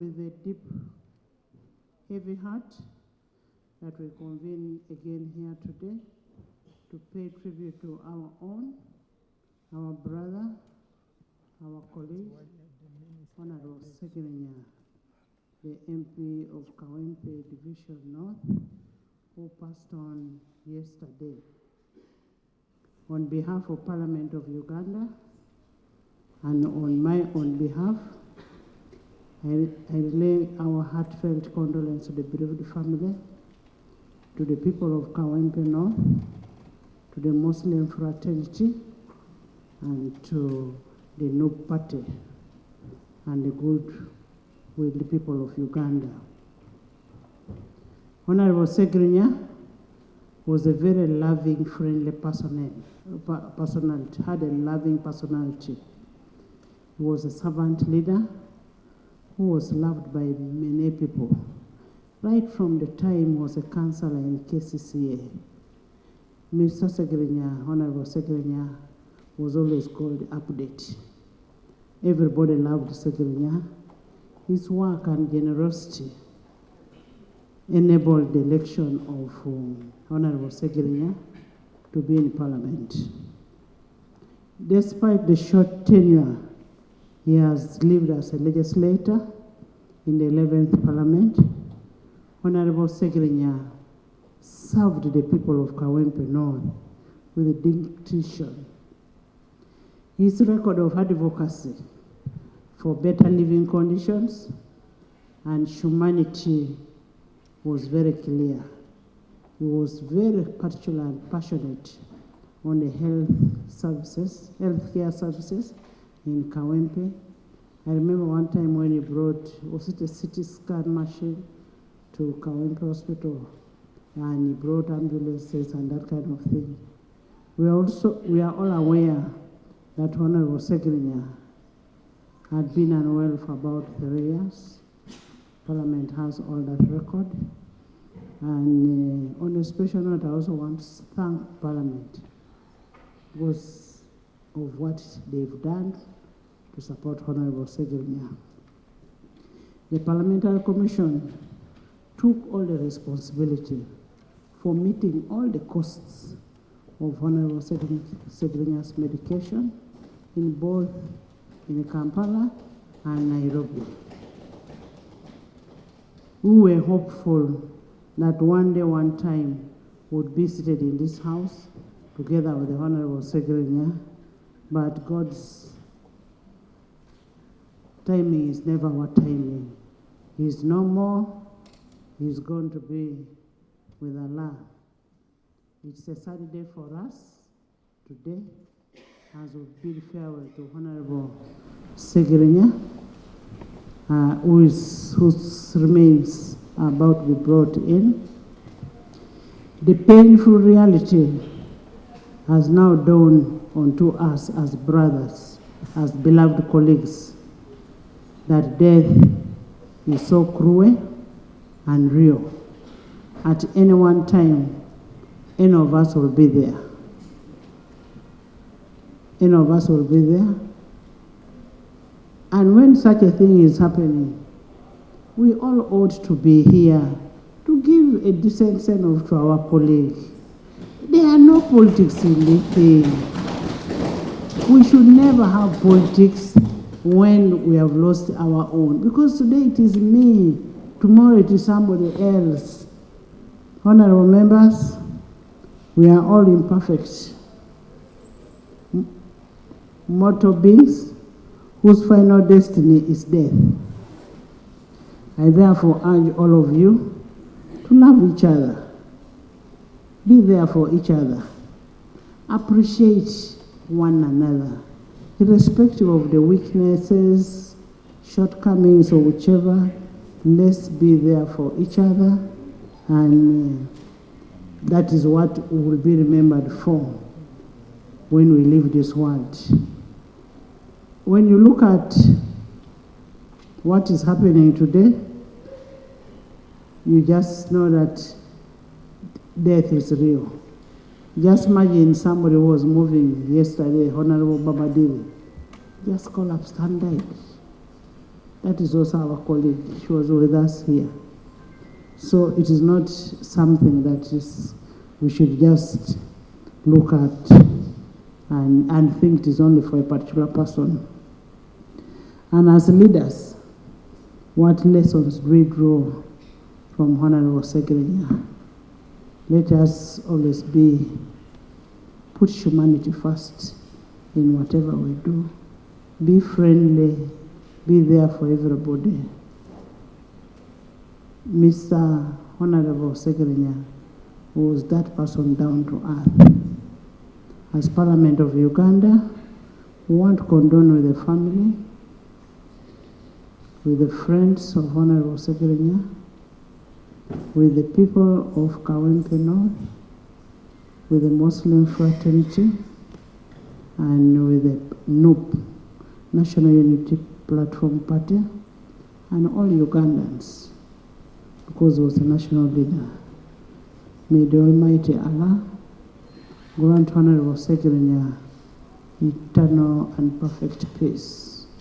With a deep, heavy heart that we convene again here today to pay tribute to our own, our brother, our colleague, Honorable Ssegirinya, the MP of Kawempe Division North, who passed on yesterday. On behalf of Parliament of Uganda and on my own behalf, I relay our heartfelt condolence to the bereaved family, to the people of Kawempe North, to the Muslim fraternity, and to the Noob Party, and the good people of Uganda. Honorable Ssegirinya was a very loving, friendly personality, had a loving personality. He was a servant leader who was loved by many people. Right from the time he was a councillor in KCCA, Mr. Ssegirinya, Honorable Ssegirinya, was always called update. Everybody loved Ssegirinya. His work and generosity enabled the election of Honorable Ssegirinya to be in Parliament. Despite the short tenure he has lived as a legislator in the 11th Parliament, Honorable Ssegirinya served the people of Kawempe North with distinction. His record of advocacy for better living conditions and humanity was very clear. He was very particular and passionate on the healthcare services in Kawempe. I remember one time when he brought, was it a CT scan machine to Kawempe Hospital, and he brought ambulances and that kind of thing. We are all aware that Honorable Ssegirinya had been unwell for about 3 years. Parliament has all that record. And on a special note, I also want to thank Parliament because of what they've done to support Honorable Ssegirinya. The Parliamentary Commission took all the responsibility for meeting all the costs of Honorable Ssegirinya medication in both Kampala and Nairobi. We were hopeful that one day, one time, would be seated in this house together with the Honorable Ssegirinya, but God's timing is never our timing. He's no more. He's going to be with Allah. It's a sad day for us today as we bid farewell to Honorable Ssegirinya, whose remains are about to be brought in. The painful reality has now dawned onto us as brothers, as beloved colleagues, that death is so cruel and real. At any one time, any of us will be there. Any of us will be there. And when such a thing is happening, we all ought to be here to give a decent send off to our colleague. There are no politics in this thing. We should never have politics when we have lost our own, because today it is me, tomorrow it is somebody else. Honorable members, we are all imperfect mortal beings whose final destiny is death. I therefore urge all of you to love each other, be there for each other, appreciate one another, irrespective of the weaknesses, shortcomings, or whichever. Let's be there for each other, and that is what we will be remembered for when we leave this world. When you look at what is happening today, you just know that death is real. Just imagine somebody who was moving yesterday, Honorable Babadili, just collapsed and died. That is also our colleague. She was with us here. So it is not something that we should just look at and think it is only for a particular person. And as leaders, what lessons do we draw from Honorable Ssegirinya? Let us always put humanity first in whatever we do. Be friendly, be there for everybody. Mr. Honorable Ssegirinya was that person down to earth. As Parliament of Uganda, we want to condone with the family, with the friends of Honorable Ssegirinya, with the people of Kawempe North, with the Muslim fraternity, and with the NUP, National Unity Platform Party, and all Ugandans, because he was a national leader. May the Almighty Allah grant Honorable Ssegirinya eternal and perfect peace.